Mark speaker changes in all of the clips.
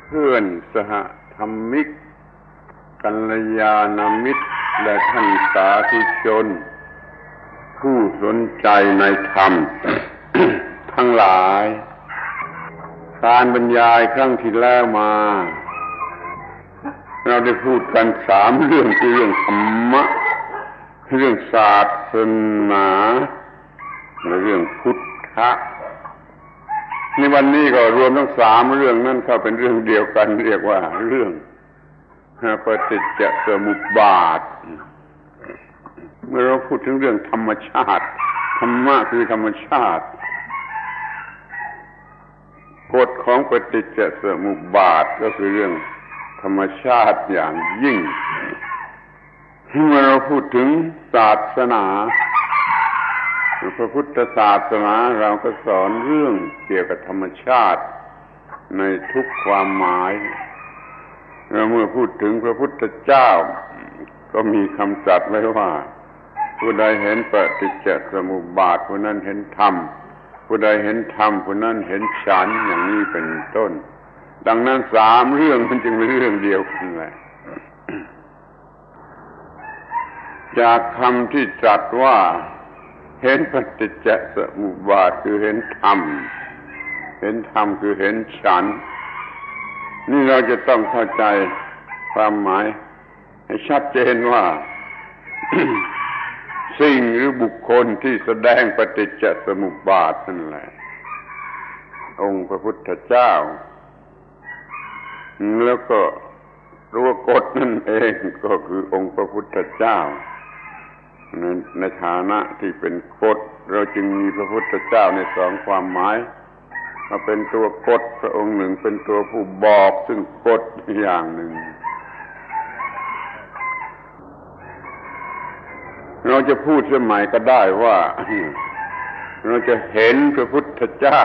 Speaker 1: เพื่อนสหธรรมิกกัลยาณมิตรและท่านสาธุชนผู้สนใจในธรรม ทั้งหลายการบรรยายครั้งที่แล้วมาเราได้พูดกัน3 เรื่องคือเรื่องธรรมะเรื่องศาสนาและเรื่องพุทธะในวันนี้ก็รวมทั้ง3 เรื่องนั้นเข้าเป็นเรื่องเดียวกันเรียกว่าเรื่องปฏิจจสมุปบาทเมื่อเราพูดถึงเรื่องธรรมชาติธรรมะคือธรรมชาติกฎของปฏิจจสมุปบาทก็คือเรื่องธรรมชาติอย่างยิ่งเมื่อเราพูดถึงศาสนาพระพุทธศาสนาเราก็สอนเรื่องเกี่ยวกับธรรมชาติในทุกความหมายเมื่อพูดถึงพระพุทธเจ้าก็มีคำตรัสไว้ว่าผู้ใดเห็นปฏิจจสมุปบาทผู้นั้นเห็นธรรมผู้ใดเห็นธรรมผู้นั้นเห็นฉันท์อย่างนี้เป็นต้นดังนั้น3 เรื่องมันจึงเป็นเรื่องเดียวกันแหละจากคำที่ตรัสว่าเห็นปฏิจจสมุปบาทคือเห็นธรรมเห็นธรรมคือเห็นฉันท์นี่เราจะต้องเข้าใจความหมายให้ชัดเจนว่า สิ่งหรือบุคคลที่แสดงปฏิจจสมุปบาทนั่นแหละองค์พระพุทธเจ้าแล้วก็ตัวกฎนั่นเองก็คือองค์พระพุทธเจ้าในฐานะที่เป็นกฎเราจึงมีพระพุทธเจ้าใน2 ความหมายมาเป็นตัวกฎพระองค์หนึ่งเป็นตัวผู้บอกซึ่งกฎอย่างหนึ่งเราจะพูดสมัยก็ได้ว่าเราจะเห็นพระพุทธเจ้า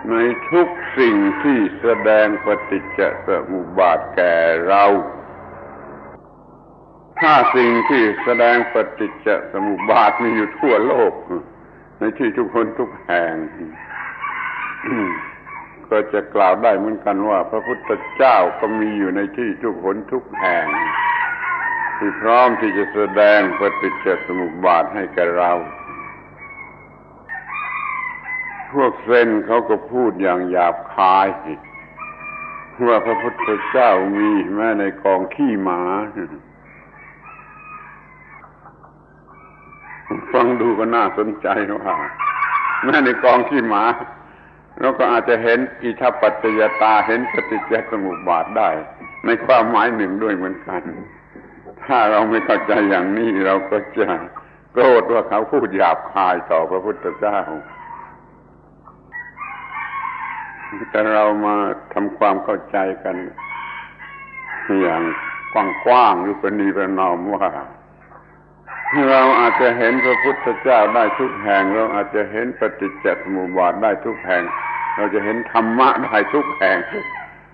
Speaker 1: ในทุกสิ่งที่แสดงปฏิจจสมุปบาทแก่เราถ้าสิ่งที่แสดงปฏิจจสมุปบาทมีอยู่ทั่วโลกในที่ทุกคนทุกแห่ง ก็จะกล่าวได้เหมือนกันว่าพระพุทธเจ้าก็มีอยู่ในที่ทุกคนทุกแห่งที่พร้อมที่จะแสดงปฏิจจสมุปบาทให้แก่เราพวกเซนเขาก็พูดอย่างหยาบคายว่าพระพุทธเจ้ามีแม้ในกองขี้หมาฟังดูก็น่าสนใจว่าแม้ในกองขี้หมาเราก็อาจจะเห็นอิทัปปัจจยตาเห็นปฏิจจสมุปบาทได้ในความหมายหนึ่งด้วยเหมือนกันถ้าเราไม่เข้าใจอย่างนี้เราก็จะโกรธว่าเขาพูดหยาบคายต่อพระพุทธเจ้าแต่เรามาทำความเข้าใจกันอย่างกว้างๆหรือประนีประนอมว่าเราอาจจะเห็นพระพุทธเจ้าได้ทุกแห่งเราอาจจะเห็นปฏิจจสมุปบาทได้ทุกแห่งเราจะเห็นธรรมะได้ทุกแห่ง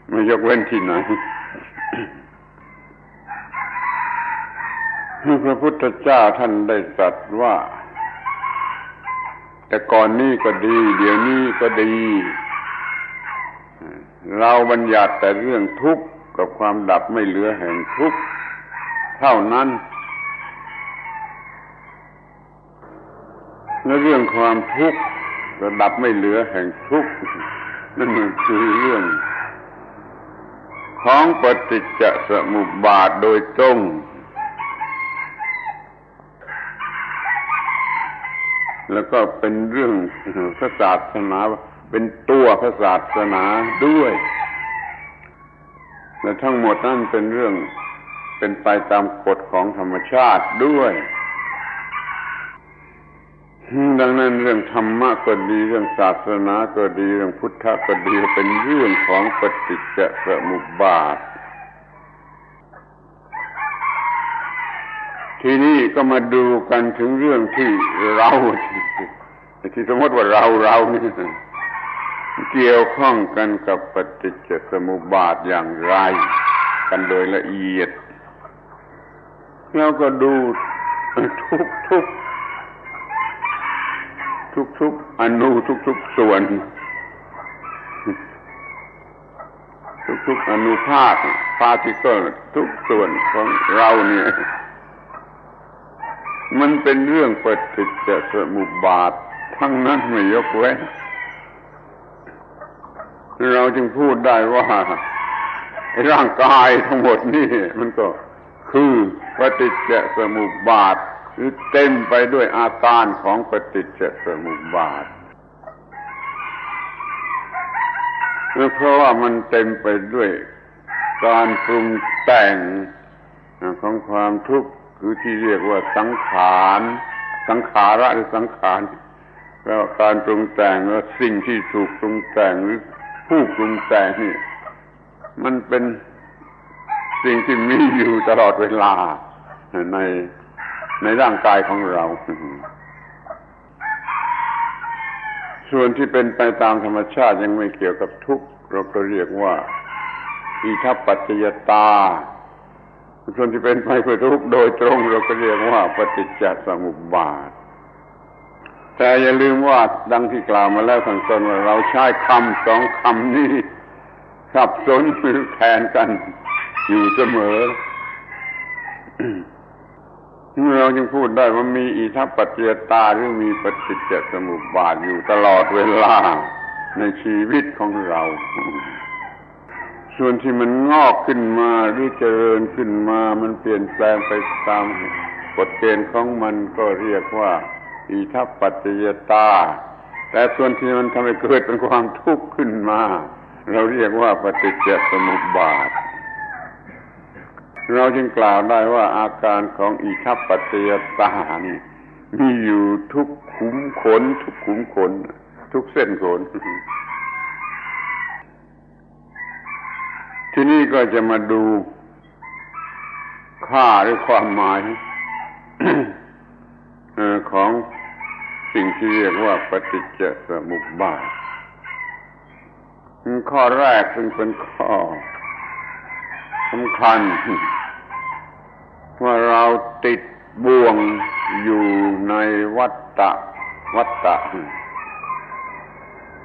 Speaker 1: ไม่ยกเว้นที่ไหน พระพุทธเจ้าท่านได้ตรัสว่าแต่ก่อนนี้ก็ดีเดี๋ยวนี้ก็ดีเราบัญญัติแต่เรื่องทุกข์กับความดับไม่เหลือแห่งทุกข์เท่านั้นและเรื่องความทุกข์ระดับไม่เหลือแห่งทุกข์นั่นคือเรื่องของปฏิจจสมุปบาทโดยตรงแล้วก็เป็นเรื่องพระศาสนาเป็นตัวพระศาสนาด้วยและทั้งหมดนั่นเป็นเรื่องเป็นไปตามกฎของธรรมชาติด้วยดังนั้นเรื่องธรรมะก็ดีเรื่องศาสนาก็ดีเรื่องพุทธะก็ดีเป็นเรื่องของปฏิจจสมุปบาททีนี้ก็มาดูกันถึงเรื่องที่เราที่สมมติว่าเรานี่เกี่ยวข้องกันกับปฏิจจสมุปบาทอย่างไรกันโดยละเอียดแล้วก็ดูทุกอนุทุกส่วน ทุกๆอนุภาคพาร์ติเคิลทุกส่วนของเราเนี่ยมันเป็นเรื่องปฏิจจสมุปบาททั้งนั้นไม่ยกเว้นเราจึงพูดได้ว่าร่างกายทั้งหมดนี่มันก็คือปฏิจจสมุปบาทหรือเต็มไปด้วยอาการของปฏิจจสมุปบาทเพราะว่ามันเต็มไปด้วยการปรุงแต่งของความทุกข์คือที่เรียกว่าสังขารสังขาระหรือสังขารแล้วการปรุงแต่งและสิ่งที่ถูกปรุงแต่งหรือผู้ปรุงแต่งนี่มันเป็นสิ่งที่มีอยู่ตลอดเวลาในร่างกายของเราส่วนที่เป็นไปตามธรรมชาติยังไม่เกี่ยวกับทุกข์เราก็เรียกว่าอิทัปปัจจยตาส่วนที่เป็นไปเพื่อทุกข์โดยตรงเราก็เรียกว่าปฏิจจสมุปบาทแต่อย่าลืมว่าดังที่กล่าวมาแล้วข้างต้นว่าเราใช้คำสองคำนี้สับสนหรือแทนกันอยู่เสมอเราจึงพูดได้ว่ามีอิทัปปัจจยตาหรือมีปฏิจจสมุปบาทอยู่ตลอดเวลาในชีวิตของเราส่วนที่มันงอกขึ้นมาหรือเจริญขึ้นมามันเปลี่ยนแปลงไปตามกฎเกณฑ์ของมันก็เรียกว่าอิทัปปัจจยตาแต่ส่วนที่มันทำให้เกิดเป็นความทุกข์ขึ้นมาเราเรียกว่าปฏิจจสมุปบาทเราจึงกล่าวได้ว่าอาการของอิทัปปัจจยตานี่มีอยู่ทุกขุมขนทุกขุมขนทุกเส้นขนที่นี่ก็จะมาดูค่าหรือความหมายของสิ่งที่เรียกว่าปฏิจจสมุปบาทข้อแรกซึ่งเป็นข้อสำคัญว่าเราติดบ่วงอยู่ในวัฏฏะ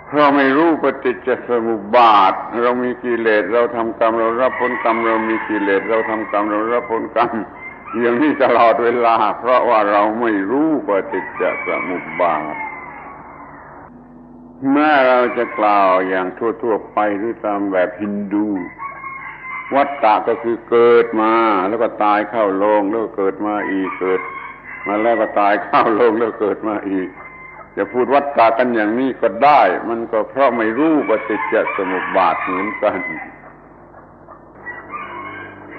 Speaker 1: เพราะไม่รู้ปฏิจจสมุปบาทเรามีกิเลสเราทำกรรมเรารับผลกรรมเรามีกิเลสเราทำกรรมเรารับผลกรรมอย่างนี้ตลอดเวลาเพราะว่าเราไม่รู้ปฏิจจสมุปบาทแม้เราจะกล่าวอย่างทั่วๆไปหรือตามแบบฮินดูวัฏฏะก็คือเกิดมาแล้วก็ตายเข้าโลงแล้วก็เกิดมาอีกเกิดมาแล้วก็ตายเข้าโลงแล้วเกิดมาอีกจะพูดวัฏฏะกันอย่างนี้ก็ได้มันก็เพราะไม่รู้ปฏิจจสมุปบาทเหมือนกัน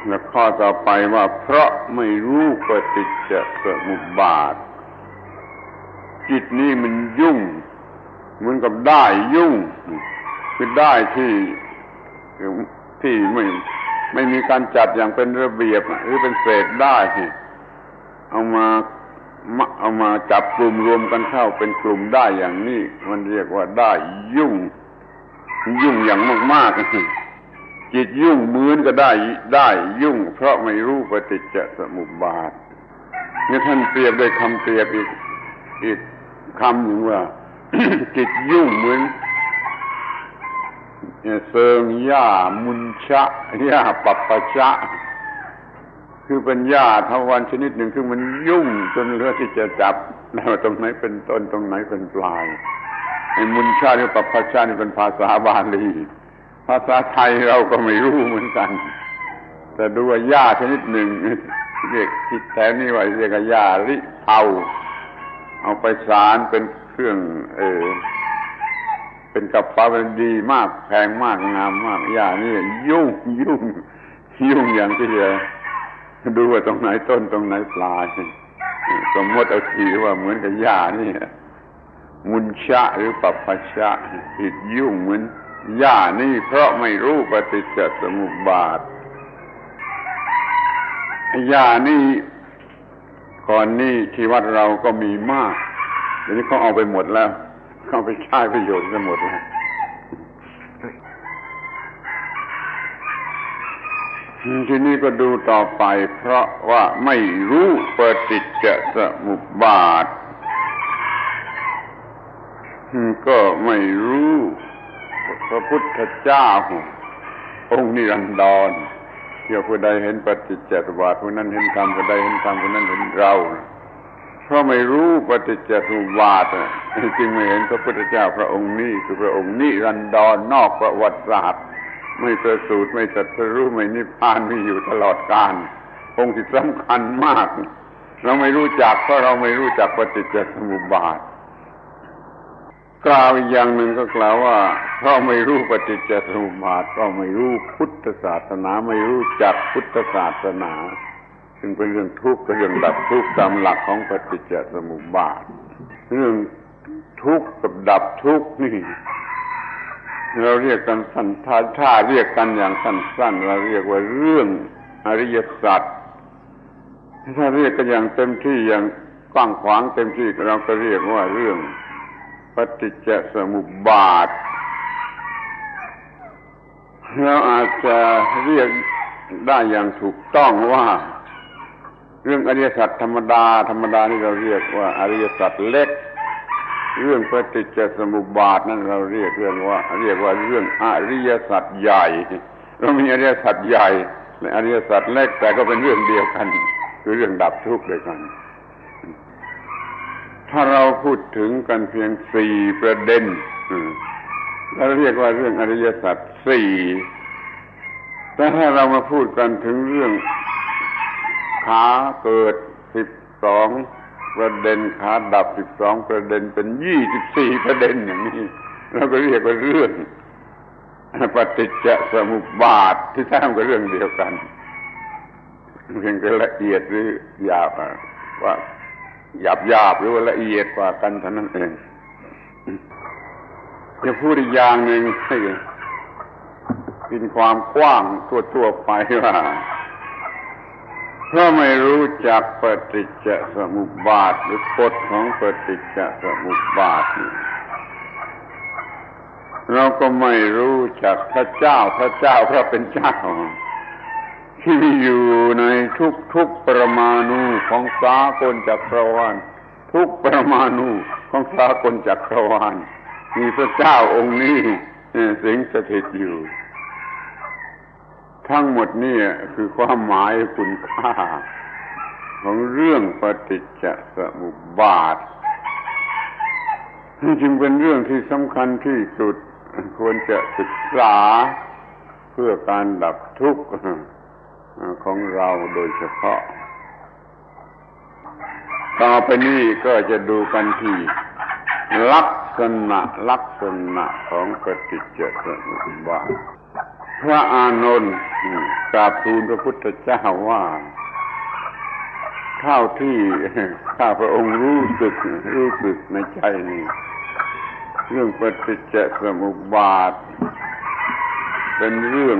Speaker 1: และข้อต่อไปว่าเพราะไม่รู้ปฏิจจสมุปบาทจิตนี้มันยุ่งเหมือนกับได้ยุ่งคือได้ที่ไม่มีการจัดอย่างเป็นระเบียบหรือเป็นเศษได้เอามาจับกลุ่มรวมกันเข้าเป็นกลุ่มได้อย่างนี้มันเรียกว่าได้ยุ่งอย่างมากๆจิตยุ่งเหมือนก็ได้ยุ่งเพราะไม่รู้ปฏิจจสมุปบาทนี่ท่านเปรียบด้วยคำเปรียบอีกคำหนึ่งว่า จิตยุ่งเหมือนเซิงหญ้ามุนชะหญ้าปัปปะชะคือเป็นหญ้าทวารชนิดหนึ่งซึ่งมันยุ่งจนเหลือที่จะจับว่าตรงไหนเป็นต้นตรงไหนเป็นปลายไอ้มุนชะหรือปัปปะชะนี่เป็นภาษาบาลีภาษาไทยเราก็ไม่รู้เหมือนกันแต่ดูว่าหญ้าชนิดหนึ่งเรียกที่แถวนี้ว่าเรียกว่าหญ้าริเผาเอาไปสารเป็นเครื่องเป็นกระเป๋าเป็นดีมากแพงมากงามมากหญ้านี่ยุ่งอย่างที่จะดูว่าตรงไหนต้นตรงไหนปลายสมมติเอาทีว่าเหมือนกับหญ้านี่มุนชะหรือปัปปะชะจิตยุ่งเหมือนหญ้านี่เพราะไม่รู้ปฏิจจสมุปบาทหญ้านี่ก่อนนี้ที่วัดเราก็มีมากเดี๋ยวนี้เขาเอาไปหมดแล้วเขาไปใช้ประโยชน์กันหมดแล้วทีนี้ก็ดูต่อไปเพราะว่าไม่รู้ปฏิจจสมุปบาทก็ไม่รู้พระพุทธเจ้าป องค์นิรันดรเที่ยวผู้ใดเห็นปฏิจจสมุปบาทผู้นั้นเห็นธรรมผู้ใดเห็นธรรมผู้นั้นเห็นเราเพราะไม่รู้ปฏิจจสมุปบาทจึงไม่เห็นพระพุทธเจ้าพระองค์นี้คือพระองค์นิรันดรนอกประวัติศาสตร์ไม่ประสูติไม่ตรัสรู้ไม่นิพพานมีอยู่ตลอดกาลองค์ที่สำคัญมากเราไม่รู้จักเพราะเราไม่รู้จักปฏิจจสมุปบาทกล่าวอีกอย่างหนึ่งก็กล่าวว่าเพราะไม่รู้ปฏิจจสมุปบาทก็ไม่รู้พุทธศาสนาไม่รู้จักพุทธศาสนาซึ่งเป็นเรื่องทุกข์เป็นเรื่องดับทุกข์ตามหลักของปฏิจจสมุปบาทเรื่องทุกข์กับดับทุกข์นี่เราเรียกกันสั้นถ้าเรียกกันอย่างสั้นๆเราเรียกว่าเรื่องอริยสัจถ้าเรียกกันอย่างเต็มที่อย่างกว้างขวางเต็มที่เราก็เรียกว่าเรื่องปฏิจจสมุปบาทเราอาจจะเรียกได้อย่างถูกต้องว่าเรื่องอริยสัจธรรมดานี่เราเรียกว่าอริยสัจเล็กเรื่องปฏิจจสมุปบาทนั้นเราเรียกว่าเรื่องอริยสัจใหญ่เรามีอริยสัจใหญ่และอริยสัจเล็กแต่ก็เป็นเรื่องเดียวกันคือเรื่องดับทุกข์ด้วยกันถ้าเราพูดถึงกันเพียง4ประเด็นเราเรียกว่าเรื่องอริยสัจ4แต่ถ้าเรามาพูดกันถึงเรื่องขาเกิด12ประเด็นขาดับ12ประเด็นเป็น24ประเด็นอย่างนี้เราก็เรียกว่าเรื่องปฏิจจสมุปบาทที่แท้ก็เรื่องเดียวกันเพียงแต่ละเอียดหรือหยาบว่าหยาบหรือว่าละเอียดกว่ากันเท่านั้นเองจะพูดอีกอย่างหนึ่งให้กินความกว้างทั่วไปว่าเพราะไม่รู้จักปฏิจจสมุปบาทหรือกฎของปฏิจจสมุปบาทเราก็ไม่รู้จักพระเจ้าพระเป็นเจ้าที่มีอยู่ในทุกปรมาณูของสากลจักรวาลทุกปรมาณูของสากลจักรวาลมีพระเจ้าองค์นี้สิงสถิตอยู่ทั้งหมดนี่คือความหมายคุณค่าของเรื่องปฏิจจสมุปบาทจึงเป็นเรื่องที่สำคัญที่สุดควรจะศึกษาเพื่อการดับทุกข์ของเราโดยเฉพาะต่อไปนี้ก็จะดูกันที่ลักษณะของปฏิจจสมุปบาทพระอานนท์กราบทูลพระพุทธเจ้าว่าเท่าที่ข้าพระองค์รู้สึกในใจนี่เรื่องปฏิจจสมุปบาทเป็นเรื่อง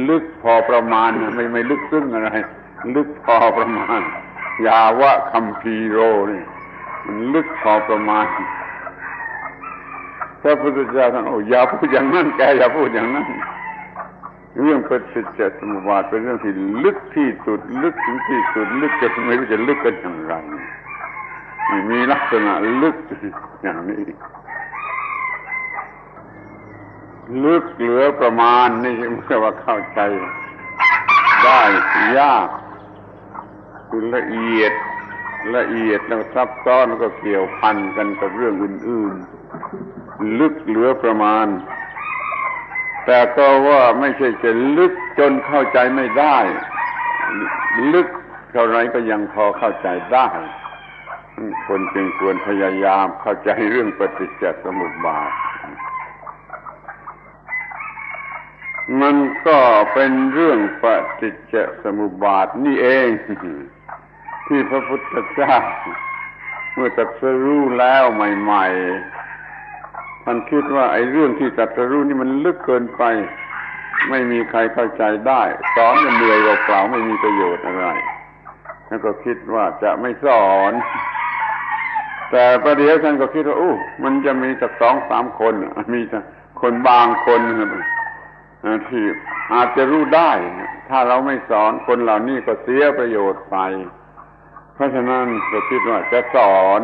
Speaker 1: ลึกพอประมาณไม่ลึกซึ้งอะไรลึกพอประมาณยาวะคัมภีโรนี่มันลึกพอประมาณพระพุทธเจ้าท่านอย่าพูดอย่างนั้นแกอย่าพูดอย่างนั้นเรื่องปฏิจจสมุปบาทเป็นเรื่องที่ลึกที่สุดลึกถึงที่สุดลึกจนไม่รู้จะลึกกันอย่างไรมีลักษณะลึกอย่างนี้ลึกเหลือประมาณนี่ไม่ใช่ว่าเข้าใจได้ยากคือละเอียดแล้วซับซ้อนแล้วก็เกี่ยวพันกันกับเรื่องอื่นๆลึกเหลือประมาณแต่ก็ว่าไม่ใช่จะลึกจนเข้าใจไม่ได้ลึกเท่าไรก็ยังพอเข้าใจได้คนจึงควรพยายามเข้าใจเรื่องปฏิจจสมุปบาทมันก็เป็นเรื่องปฏิจจสมุปบาทนี่เองที่พระพุทธเจ้าเมื่อตรัสรู้แล้วใหม่ๆท่านคิดว่าไอ้เรื่องที่ตรัสรู้นี่มันลึกเกินไปไม่มีใครเข้าใจได้สอนกันเหนื่อยเปล่าๆไม่มีประโยชน์อะไรแล้วก็คิดว่าจะไม่สอนแต่ประเดี๋ยวท่านก็คิดว่ามันจะมีสัก 2-3 คนมีคนบางคนที่อาจจะรู้ได้ถ้าเราไม่สอนคนเหล่านี้ก็เสียประโยชน์ไปเพราะฉะนั้นก็คิดว่าจะสอน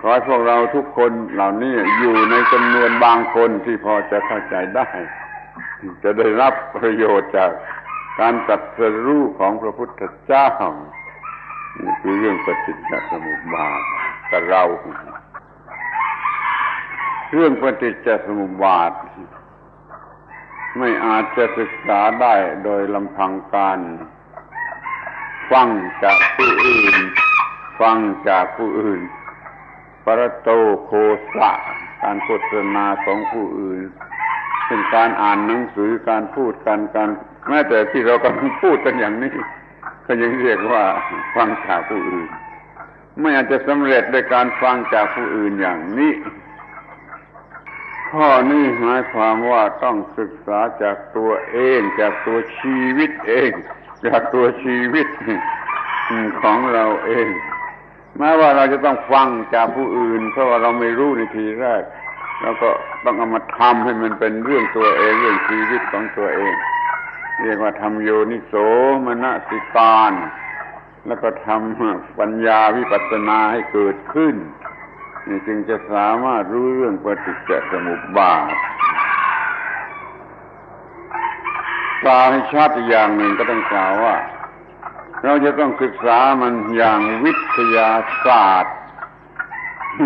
Speaker 1: ขอให้พวกเราทุกคนเหล่านี้อยู่ในจำนวนบางคนที่พอจะเข้าใจได้ จะได้รับประโยชน์จากการตรัสรู้ของพระพุทธเจ้านี่คือเรื่องปฏิจจสมุปบาทแต่เราเรื่องปฏิจจสมุปบาทไม่อาจจะศึกษาได้โดยลำพังการฟังจากผู้อื่นปรโตโคสะการโฆษณาของผู้อื่นเป็นการอ่านหนังสือการพูดกันแม้แต่ที่เรากำลังพูดกันอย่างนี้ก็ยังเรียกว่าฟังจากผู้อื่นไม่อาจจะสำเร็จด้วยการฟังจากผู้อื่นอย่างนี้ข้อนี้หมายความว่าต้องศึกษาจากตัวเองจากตัวชีวิตเองจากตัวชีวิตของเราเองแม้ว่าเราจะต้องฟังจากผู้อื่นเพราะว่าเราไม่รู้ในทีแรกแล้วก็ต้องเอามาทำให้มันเป็นเรื่องตัวเองเรื่องชีวิตของตัวเองเรียกว่าทำโยนิโสมนสิการแล้วก็ทำปัญญาวิปัสสนาให้เกิดขึ้นนี่จึงจะสามารถรู้เรื่องปฏิจจสมุปบาทกล่าวให้ชัดอีกอย่างหนึ่งก็ต้องกล่าวว่าเราจะต้องศึกษามันอย่างวิทยาศาสตร์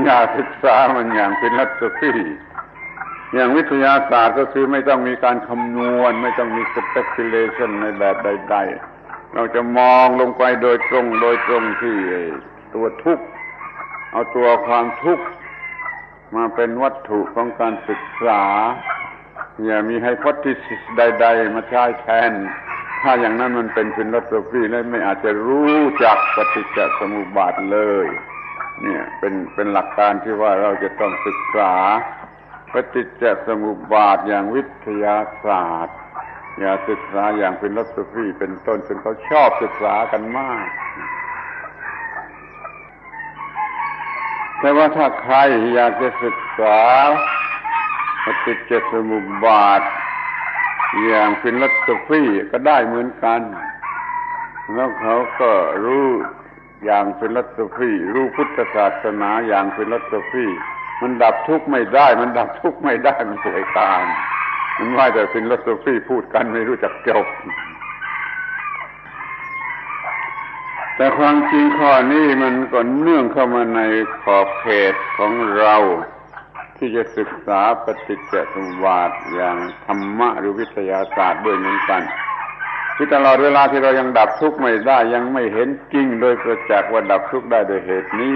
Speaker 1: อย่าศึกษามันอย่างฟิโลโซฟีอย่างวิทยาศาสตร์ก็คือไม่ต้องมีการคำนวณไม่ต้องมี speculation ในแบบใดๆเราจะมองลงไปโดยตรงที่ตัวทุกข์เอาตัวความทุกข์มาเป็นวัตถุของการศึกษาอย่ามี hypothesis ใดๆมาใช้แทนถ้าอย่างนั้นมันเป็นฟิโลโซฟีและไม่อาจจะรู้จักปฏิจจสมุปบาทเลยเนี่ยเป็นหลักการที่ว่าเราจะต้องศึกษาปฏิจจสมุปบาทอย่างวิทยาศาสตร์อย่าศึกษาอย่างฟิโลโซฟีเป็นต้นซึ่งเขาชอบศึกษากันมากแต่ว่าถ้าใครอยากจะศึกษาปฏิจจสมุปบาทอย่างฟิโลโซฟีก็ได้เหมือนกันแล้วเขาก็รู้อย่างฟิโลโซฟีรู้พุทธศาสนาอย่างฟิโลโซฟีมันดับทุกข์ไม่ได้มันป่วยตามมันว่าแต่ฟิโลโซฟีพูดกันไม่รู้จักจบแต่ความจริงข้อนี้มันก็เนื่องเข้ามาในขอบเขตของเราที่จะศึกษาปฏิจจสมุปบาทอย่างธรรมะหรือวิทยาศาสตร์ด้วยเหมือนกันที่ตลอดเวลาที่เรายังดับทุกข์ไม่ได้ยังไม่เห็นจริงโดยประจักษ์ว่าดับทุกข์ได้โดยเหตุนี้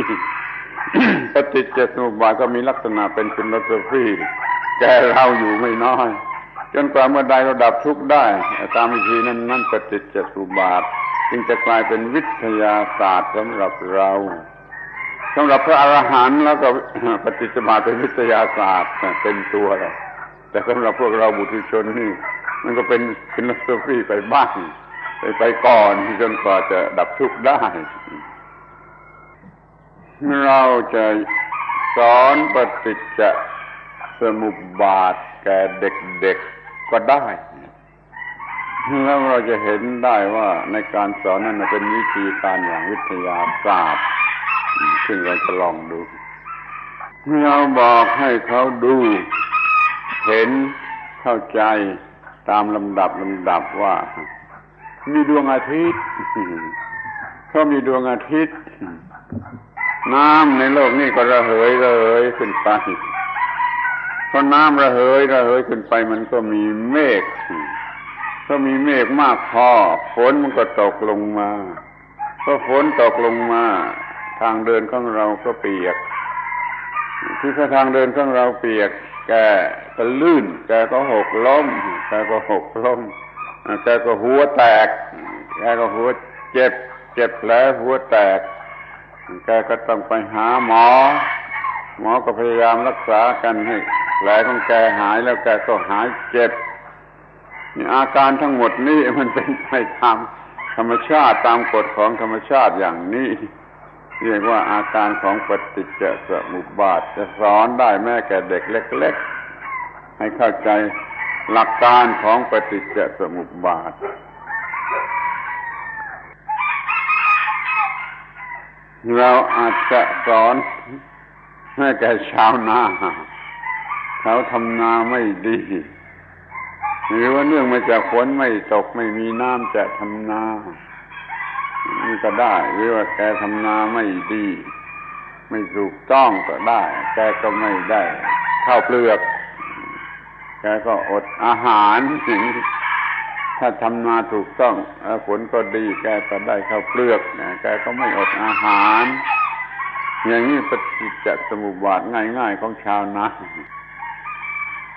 Speaker 1: ปฏิจจสมุปบาทก็มีลักษณะเป็นฟิโลโซฟีแก่เราอยู่ไม่น้อยจนกว่าเมื่อใดเราดับทุกข์ได้ตามวิธีนั้นปฏิจจสมุปบาทจึงจะกลายเป็นวิทยาศาสตร์สำหรับเราสำหรับพระอรหันต์แล้วก็ปฏิจจสมุปบาทเป็นวิทยาศาสตร์เป็นตัวเราแต่สำหรับพวกเราบุถุชนนี่มันก็เป็นฟิโลโซฟีไปบ้างไปก่อนจนกว่าจะดับทุกข์ได้เราจะสอนปฏิจจสมุปบาทแก่เด็กๆก็ได้แล้วเราจะเห็นได้ว่าในการสอนนั้นเป็นวิธีการอย่างวิทยาศาสตร์ซึ่งเราจะลองดูเราบอกให้เขาดูเห็นเข้าใจตามลำดับว่ามีดวงอาทิตย์เขามีดวงอาทิตย์น้ำในโลกนี้ก็ระเหยขึ้นไปพอน้ำระเหยขึ้นไปมันก็มีเมฆก็มีเมฆมากพอฝนมันก็ตกลงมาพอฝนตกลงมาทางเดินของเราก็เปียกที่ทางเดินของเราเปียกแกก็ลื่นแกก็หกล้มแกก็หัวแตกแกก็หัวเจ็บแผลหัวแตกแกก็ต้องไปหาหมอก็พยายามรักษากันให้แผลของแกหายแล้วแกก็หายเจ็บนี่อาการทั้งหมดนี้มันเป็นไปตามธรรมชาติตามกฎของธรรมชาติอย่างนี้เรียกว่าอาการของปฏิจจสมุปบาทจะสอนได้แม้แก่เด็กเล็กๆให้เข้าใจหลักการของปฏิจจสมุปบาทเราอาจจะสอนให้แก่ชาวนาเขาทำนาไม่ดี หรือว่าเนื่องมาจากฝนไม่ตกไม่มีน้ำจะทำนานี่ก็ได้หรือว่าแกทำนาไม่ดีไม่ถูกต้องก็ได้แกก็ไม่ได้ข้าวเปลือกแกก็อดอาหารถ้าทำนาถูกต้องฝนก็ดีแกก็ได้ข้าวเปลือกแกก็ไม่อดอาหารอย่างนี้ปฏิจจสมุปบาทง่ายๆของชาวนา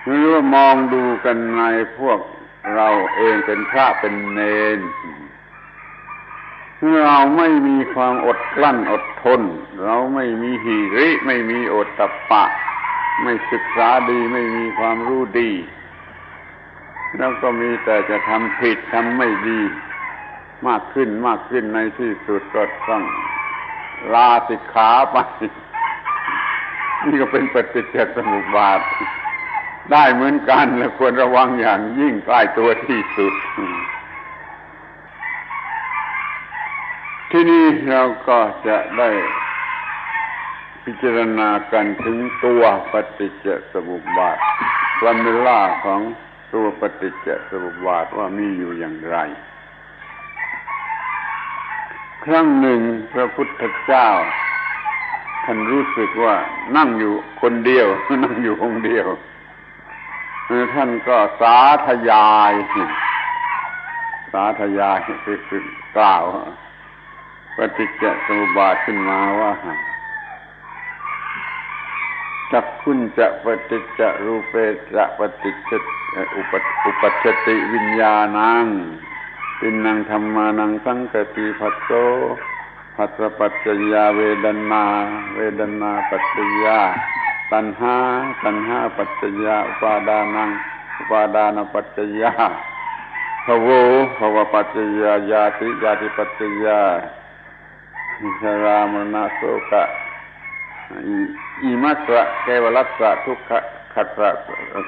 Speaker 1: หรือว่ามองดูกันในพวกเราเองเป็นพระเป็นเณรเราไม่มีความอดกลั้นอดทนเราไม่มีหิริไม่มีโอตตัปปะไม่ศึกษาดีไม่มีความรู้ดีแล้วก็มีแต่จะทำผิดทำไม่ดีมากขึ้นในที่สุดก็ต้องลาสิกขาไปนี่ก็เป็นปฏิจจสมุปบาทได้เหมือนกันและควรระวังอย่างยิ่งใกล้ตัวที่สุดที่นี่เราก็จะได้พิจารณากันถึงตัวปฏิจจสมุปบาทความเป็นล่าของตัวปฏิจจสมุปบาทว่ามีอยู่อย่างไรครั้งหนึ่งพระพุทธเจ้าท่านรู้สึกว่านั่งอยู่คนเดียวนั่งอยู่องค์เดียวท่านก็สาธยายคือกล่าวปฏิจจสมุปบาทขึ้นมาว่าจักขุนจะปฏิจจรูเปจะปฏิจจอุปัชชติวิญญาณังตินังธัมมานังสังคติภัสโสภัสสะปัจจยาเวดนาปัจจยาตัณหาปัจจยาอุปาดานังอุปาดานปัจจยาภวปัจจยาญาติปัจจยาชรามรณะโสกะอิมัสสะเกวลัสสะทุกขขัสสะ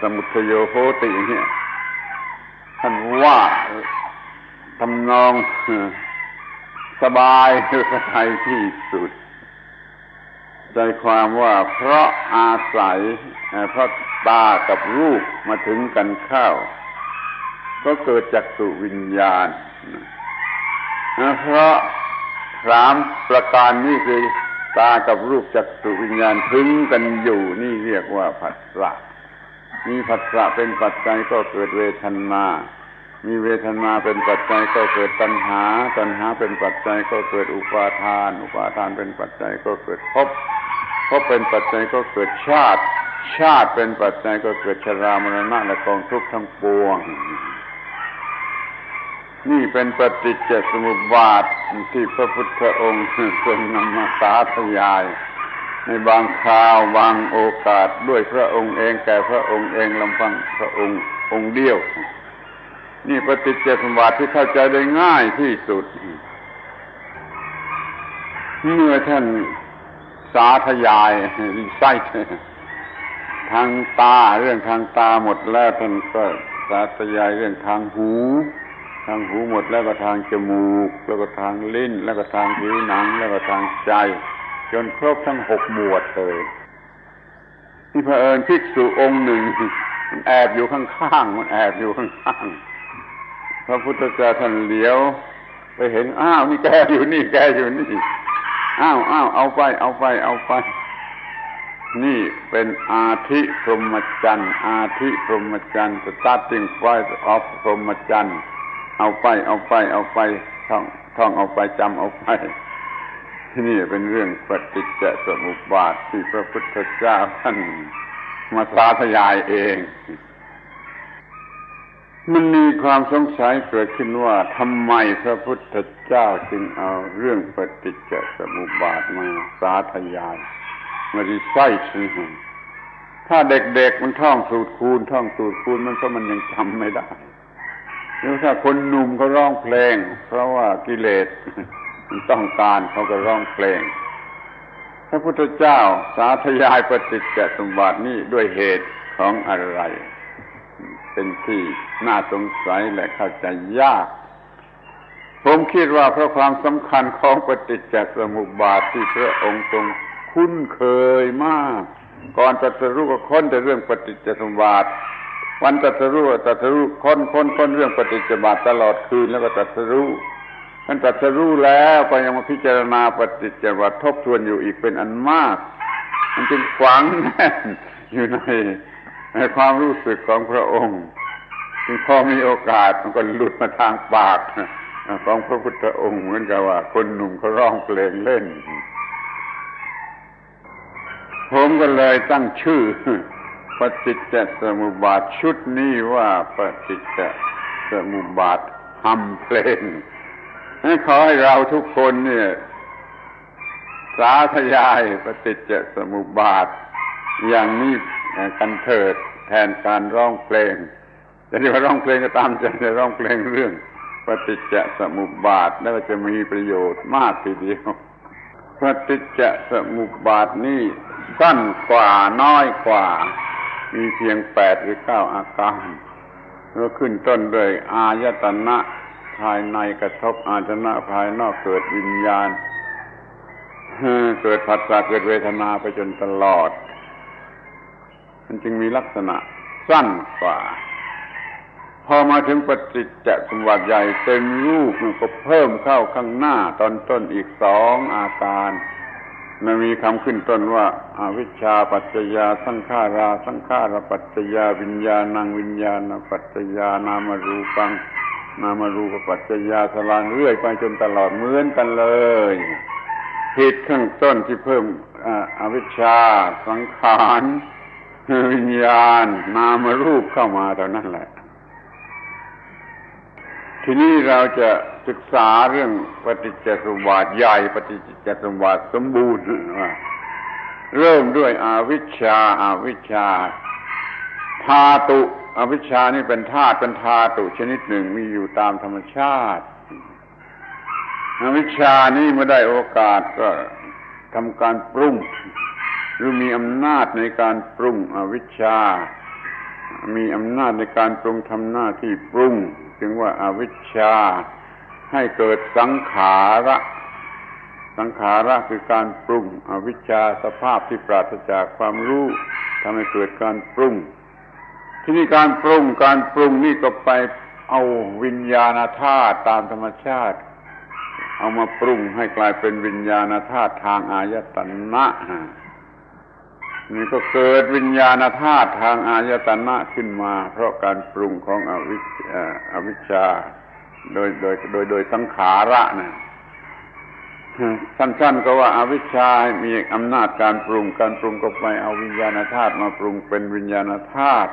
Speaker 1: สมุทัยโยโหติอย่างนี้ท่านว่าทำนองสบายคือใจที่สุดใจความว่าเพราะอาศัยเพราะตากับรูปมาถึงกันเข้าก็เกิดจักษุวิญญาณเพราะ3ประการนี้คือตากับรูปจักษุวิญญาณถึงกันอยู่นี่เรียกว่าผัสสะมีผัสสะเป็นปัจจัยก็เกิดเวทนามีเวทนาเป็นปัจจัยก็เกิดตัณหาเป็นปัจจัยก็เกิดอุปาทานเป็นปัจจัยก็เกิดภพเป็นปัจจัยก็เกิดชาติเป็นปัจจัยก็เกิดชรามรณะและกองทุกข์ทั้งปวงนี่เป็นปฏิจจสมุปบาทที่พระพุทธองค์ทรงนำมาสาธยายในบางคราวบางโอกาสด้วยพระองค์เองแก่พระองค์เองลำพังพระองค์องค์เดียวนี่ปฏิจจสมุปบาทที่เข้าใจได้ง่ายที่สุดเมื่อท่านสาธยายไส้ทางตาเรื่องทางตาหมดแล้วท่านก็สาธยายเรื่องทางหูหมดแล้วก็ทางจมูกแล้วก็ทางลิ้นแล้วก็ทางผิวหนังแล้วก็ทางใจจนครบทั้ง6หมวดเลยที่เผอิญภิกษุองค์หนึ่งมันแอบอยู่ข้างพระพุทธเจ้าท่านเหลียวไปเห็นอ้าวนี่แกอยู่นี่อ้าวเอาไปนี่เป็นอาทิพรหมจรรย์starting point of พรหมจรรย์เอาไปท่องเอาไปจำเอาไปนี่เป็นเรื่องปฏิจจสมุปบาทที่พระพุทธเจ้าท่านมาสาธยายเองมันมีความสงสัยเกิดขึ้นว่าทำไมพระพุทธเจ้าจึงเอาเรื่องปฏิจจสมุปบาทมาสาธยายมารีไซต์ถ้าเด็กๆมันท่องสูตรคูณมันก็มันยังจำไม่ได้หรือถ้าคนหนุ่มเขาร้องเพลงเพราะว่ากิเลสมันต้องการเขาก็ร้องเพลงพระพุทธเจ้าสาธยายปฏิจจสมุปบาทนี้ด้วยเหตุของอะไรเป็นที่น่าสงสัยและเข้าใจยากผมคิดว่าเพราะความสำคัญของปฏิจจสมุปบาทที่พระองค์ทรงคุ้นเคยมากก่อนตรัสรู้ก็ค้นแต่เรื่องปฏิจจสมุปบาท วันตรัสรู้ค้นเรื่องปฏิจจสมุปบาทตลอดคืนแล้วก็ตรัสรู้ท่านตรัสรู้แล้วก็ยังมาพิจารณาปฏิจจสมุปบาททบทวนอยู่อีกเป็นอันมากมันจึงฝังแน่นอยู่ในความรู้สึกของพระองค์จึงพอมีโอกาสมันก็หลุดมาทางปากของพระพุทธองค์เหมือนกับว่าคนหนุ่มเขาร้องเพลงเล่นผมก็เลยตั้งชื่อปฏิจจสมุปบาทชุดนี้ว่าปฏิจจสมุปบาทฮัมเพลงขอให้เราทุกคนเนี่ยสาธยายปฏิจจสมุปบาทอย่างนี้กันเถิดแทนการร้องเพลงแต่ที่ว่าร้องเพลงก็ตามใจจะร้องเพลงเรื่องปฏิจจสมุปบาทแล้วจะมีประโยชน์มากทีเดียวปฏิจจสมุปบาทนี่สั้นกว่าน้อยกว่ามีเพียง8หรือ9อาการแล้วขึ้นต้นด้วยอายตนะภายในกระทบอายตนะภายนอกเกิดวิญญาณเกิดผัสสะเกิดเวทนาไปจนตลอดมันจึงมีลักษณะสั้นกว่าพอมาถึงปฏิจจสมุปบาทใหญ่เต็มรูปมันก็เพิ่มเข้าข้างหน้าตอนต้นอีก2อาการมันมีคำขึ้นต้นว่าอวิชชาปัจจยาสังขาราสังขารปัจจยาวิญญาณังวิญญาณปัจจยานามรูปังนามรูปปัจจยาสลานเรื่อยไปจนตลอดเหมือนกันเลยผิดข้างต้นที่เพิ่มอวิชชาสังขารวิญญาณนามรูปเข้ามาเท่านั้นแหละทีนี้เราจะศึกษาเรื่องปฏิจจสมุปบาทใหญ่ปฏิจจสมุปบาทสมบูรณ์ว่าเริ่มด้วยอวิชชาธาตุอวิชชานี่เป็นธาตุเป็นธาตุชนิดหนึ่งมีอยู่ตามธรรมชาติอวิชชานี่เมื่อได้โอกาสก็ทำการปรุงหรือมีอำนาจในการปรุงอวิชชามีอำนาจในการปรุงทำหน้าที่ปรุงจึงว่าอวิชชาให้เกิดสังขาระคือการปรุงอวิชชาสภาพที่ปราศจากความรู้ทำให้เกิดการปรุงที่นี่การปรุงนี่ก็ไปเอาวิญญาณธาตุตามธรรมชาติเอามาปรุงให้กลายเป็นวิญญาณธาตุทางอายตนะนี่ก็เกิดวิญญาณธาตุทางอายตนะขึ้นมาเพราะการปรุงของอวิชชาโดยสังขาระนะสั้นๆก็ว่าอวิชชามีอำนาจการปรุงก็ไปเอาวิญญาณธาตุมาปรุงเป็นวิญญาณธาตุ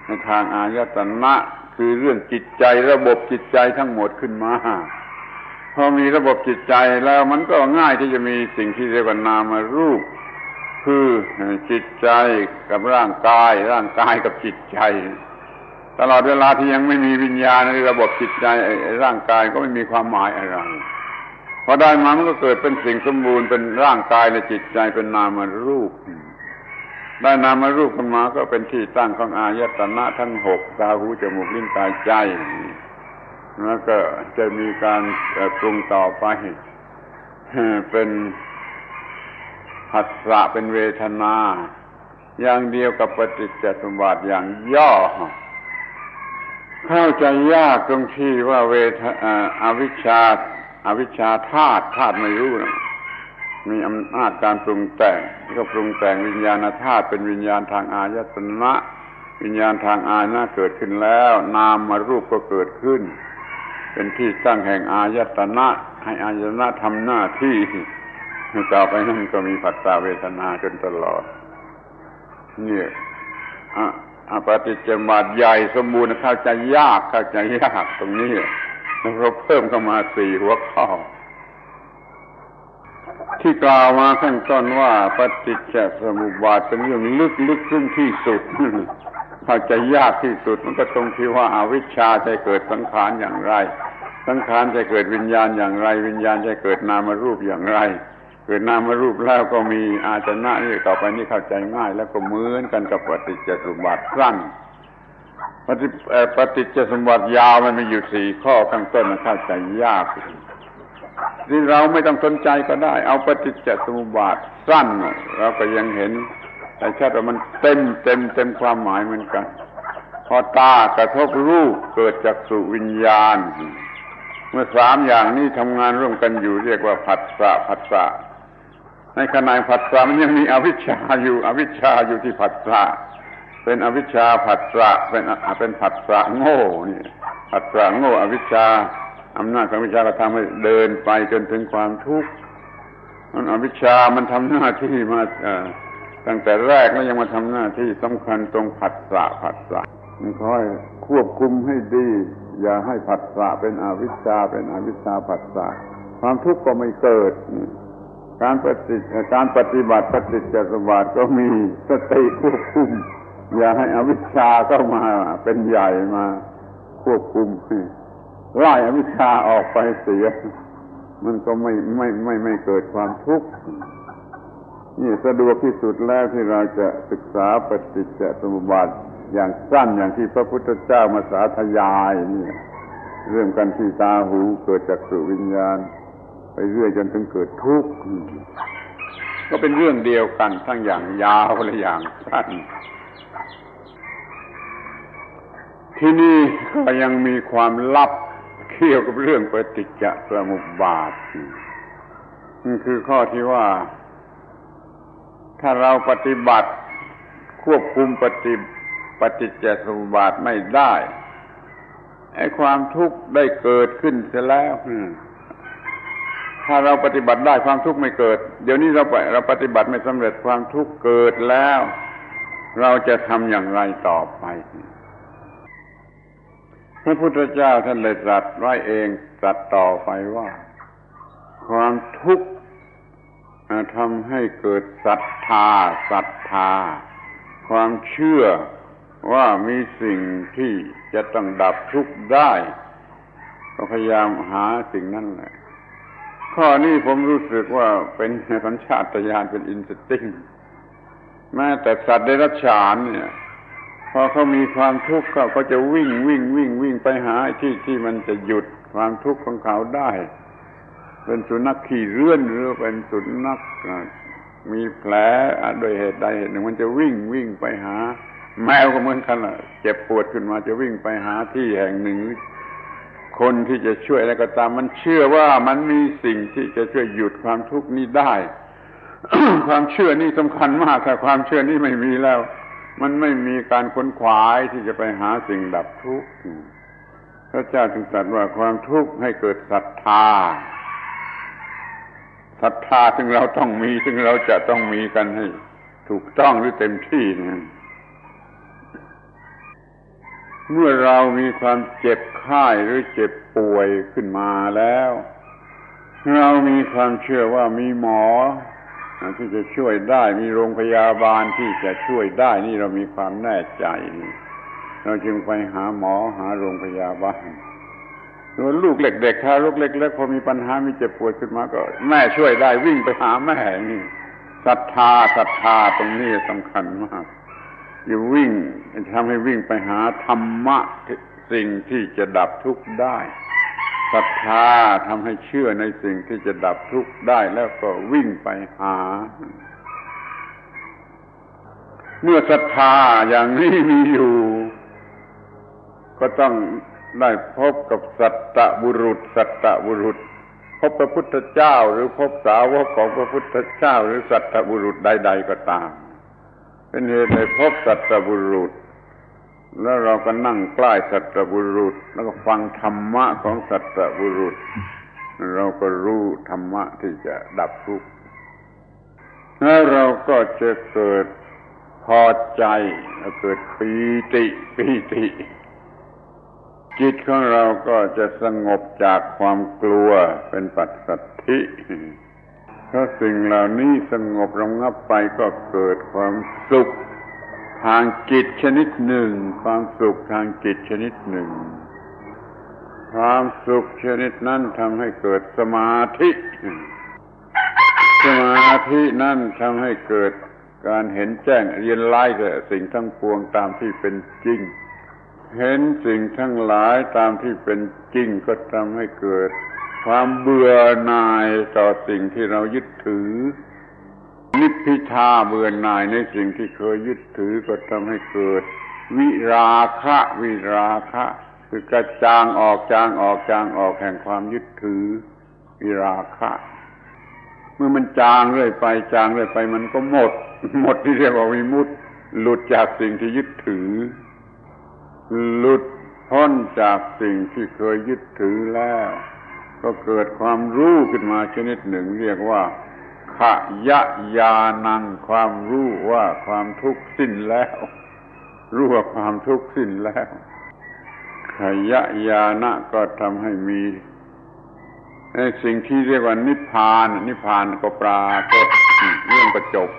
Speaker 1: ในทางอายตนะคือเรื่องจิตใจระบบจิตใจทั้งหมดขึ้นมาพอมีระบบจิตใจแล้วมันก็ง่ายที่จะมีสิ่งที่เรียกว่านามรูปคือจิตใจกับร่างกายกับจิตใจตลอดเวลาที่ยังไม่มีวิญญาณในระบบจิตใจร่างกายก็ไม่มีความหมายอะไรพอได้มามันก็เกิดเป็นสิ่งสมบูรณ์เป็นร่างกายและจิตใจเป็นนามรูปได้นามรูปขึ้นมาก็เป็นที่ตั้งของอายตนะทั้ง6ตาหูจมูกลิ้นกายใจแล้วก็จะมีการปรุงต่อไปเป็นผัสสะเป็นเวทนาอย่างเดียวกับปฏิจจสมุปบาทอย่างย่อเข้าใจยากตรงที่ว่าอวิชชาธาตุไม่รู้นะมีอำนาจการปรุงแต่งก็ปรุงแต่งวิญญาณธาตุเป็นวิญญาณทางอายตนะวิญญาณทางอายตนะเกิดขึ้นแล้วนามรูปก็เกิดขึ้นเป็นที่ตั้งแห่งอายตนะให้อายตนะทำหน้าที่ต่อไปนั่นก็มีผัสสะเวทนาจนตลอดเนี่ยปฏิจจสมุปบาทใหญ่สมบูรณ์เข้าใจยากตรงนี้เราเพิ่มเข้ามา4หัวข้อที่กล่าวมาข้างต้นว่าปฏิจจสมุปบาทเป็นเรื่องลึกซึ้งที่สุดเข้าใจยากที่สุดมันก็ตรงที่ว่าอวิชชาจะเกิดสังขารอย่างไรสังขารจะเกิดวิญญาณอย่างไรวิญญาณจะเกิดนามรูปอย่างไรเกิดนามรูปแล้วก็มีอายตนะนี่ต่อไปนี่เข้าใจง่ายแล้วก็เหมือนกันกับปฏิจจสมุปบาทสั้นปฏิจจสมุปบาทยาวมันมีอยู่4ข้อข้างต้นมันเข้าใจยากที่เราไม่ต้องสนใจก็ได้เอาปฏิจจสมุปบาทสั้นเราก็ยังเห็นแต่ชัดว่ามันเต็มความหมายเหมือนกัน พอตากระทบรูปเกิดจักษุวิญญาณเมื่อสามอย่างนี้ทำงานร่วมกันอยู่เรียกว่าผัสสะในขณะผัสสะมันยังมีอวิชชาอยู่ที่ผัสสะเป็นอวิชชาผัสสะเป็นผัสสะโง่นี่ผัสสะโง่อวิชชาอำนาจของวิชาก็ทำให้เดินไปจนถึงความทุกข์มันอวิชชามันทำหน้าที่มาตั้งแต่แรกแล้วยังมาทำหน้าที่สำคัญตรงผัสสะมันคอยควบคุมให้ดีอย่าให้ผัสสะเป็นอวิชชาผัสสะความทุกข์ก็ไม่เกิดการปฏิบัติปฏิจจสมุปบาทก็มีสติควบคุมอย่าให้อวิชชาเข้ามาเป็นใหญ่มาควบคุมไล่อวิชชาออกไปเสียมันก็ไม่เกิดความทุกข์นี่สะดวกที่สุดแล้วที่เราจะศึกษาปฏิจจสมุปบาทอย่างสั้นอย่างที่พระพุทธเจ้ามาสาธยายนี่เรื่องกันที่ตาหูเกิดจากสุวิญญาณไปเรื่อยจนถึงเกิดทุกข์ก็เป็นเรื่องเดียวกันทั้งอย่างยาวและอย่างสั้นที่นี่ก็ยังมีความลับเกี่ยวกับเรื่องปฏิจจสมุปบาทนี่คือข้อที่ว่าถ้าเราปฏิบัติควบคุมปฏิจจสมุปบาทไม่ได้ไอ้ความทุกข์ได้เกิดขึ้นเสียแล้วถ้าเราปฏิบัติได้ความทุกข์ไม่เกิดเดี๋ยวนี้เราปฏิบัติไม่สำเร็จความทุกข์เกิดแล้วเราจะทำอย่างไรต่อไปพระพุทธเจ้าท่านได้ตรัสไว้เองตรัสต่อไปว่าความทุกข์ทำให้เกิดศรัทธาความเชื่อว่ามีสิ่งที่จะต้องดับทุกข์ได้ก็พยายามหาสิ่งนั้นแหละข้อนี้ผมรู้สึกว่าเป็นสัญชาตญาณเป็นอินสติ้งแม้แต่สัตว์เดรัจฉานเนี่ยพอเขามีความทุกข์เขาก็จะวิ่งไปหาที่มันจะหยุดความทุกข์ของเขาได้เป็นสุนัขขี้เรื่อนหรือเป็นสุนัขมีแผลโดยเหตุใดเหตุหนึ่งมันจะวิ่งไปหาแมวก็เหมือนกันเจ็บปวดขึ้นมาจะวิ่งไปหาที่แห่งหนึ่งคนที่จะช่วยอะไรก็ตามมันเชื่อว่ามันมีสิ่งที่จะช่วยหยุดความทุกข์นี้ได้ ความเชื่อนี่สำคัญมากถ้าความเชื่อนี่ไม่มีแล้วมันไม่มีการค้นขวายที่จะไปหาสิ่งดับทุกข์พระเจ้าจึงตรัสว่าความทุกข์ให้เกิดศรัทธาถึงเราต้องมีถึงเราจะต้องมีกันให้ถูกต้องหรือเต็มที่นะเมื่อเรามีความเจ็บไข้หรือเจ็บป่วยขึ้นมาแล้วเรามีความเชื่อว่ามีหมอที่จะช่วยได้มีโรงพยาบาลที่จะช่วยได้นี่เรามีความแน่ใจเราจึงไปหาหมอหาโรงพยาบาลส่วนลูกเล็กๆถ้าลูกเล็กๆพอมีปัญหามีเจ็บป่วยขึ้นมาก็แม่ช่วยได้วิ่งไปหาแม่นี่ศรัทธาตรงนี้สำคัญมากอย่าวิ่งทำให้วิ่งไปหาธรรมะสิ่งที่จะดับทุกข์ได้ศรัทธาทำให้เชื่อในสิ่งที่จะดับทุกข์ได้แล้วก็วิ่งไปหาเมื่อศรัทธาอย่างนี้มีอยู่ก็ต้องได้พบกับสัตตบุรุษพบพระพุทธเจ้าหรือพบสาวกของพระพุทธเจ้าหรือสัตตบุรุษใดๆก็ตามเป็นเหตุให้พบสัตตบุรุษแล้วเราก็นั่งใกล้สัตตบุรุษแล้วก็ฟังธรรมะของสัตตบุรุษเราก็รู้ธรรมะที่จะดับทุกข์แล้วเราก็จะเกิดพอใจเกิดปีติจิตของเราก็จะสงบจากความกลัวเป็นปัสสัทธิเพราะสิ่งเหล่านี้สงบระงับไปก็เกิดความสุขทางจิตชนิดหนึ่งความสุขทางจิตชนิดหนึ่งความสุขชนิดนั้นทำให้เกิดสมาธินั้นทำให้เกิดการเห็นแจ้งเรียนรู้สิ่งทั้งปวงตามที่เป็นจริงเห็นสิ่งทั้งหลายตามที่เป็นจริงก็ทำให้เกิดความเบื่อหน่ายต่อสิ่งที่เรายึดถือนิพพิทาเบื่อหน่ายในสิ่งที่เคยยึดถือก็ทำให้เกิด วิราคะวิราคะคือกระจางออกจางออกจางออกแห่งความยึดถือวิราคะเมื่อมันจางเรื่อยไปจางเรื่อยไปมันก็หมดที่เรียกว่าวิมุตติหลุดจากสิ่งที่ยึดถือหลุดพ้นจากสิ่งที่เคยยึดถือแล้วก็เกิดความรู้ขึ้นมาชนิดหนึ่งเรียกว่าขยะญาณังความรู้ว่าความทุกข์สิ้นแล้วรู้ว่าความทุกข์สิ้นแล้วขยะญาณะก็ทำให้มีสิ่งที่เรียกว่านิพพานนิพพานก็ปรากฏเรื่องก็จบ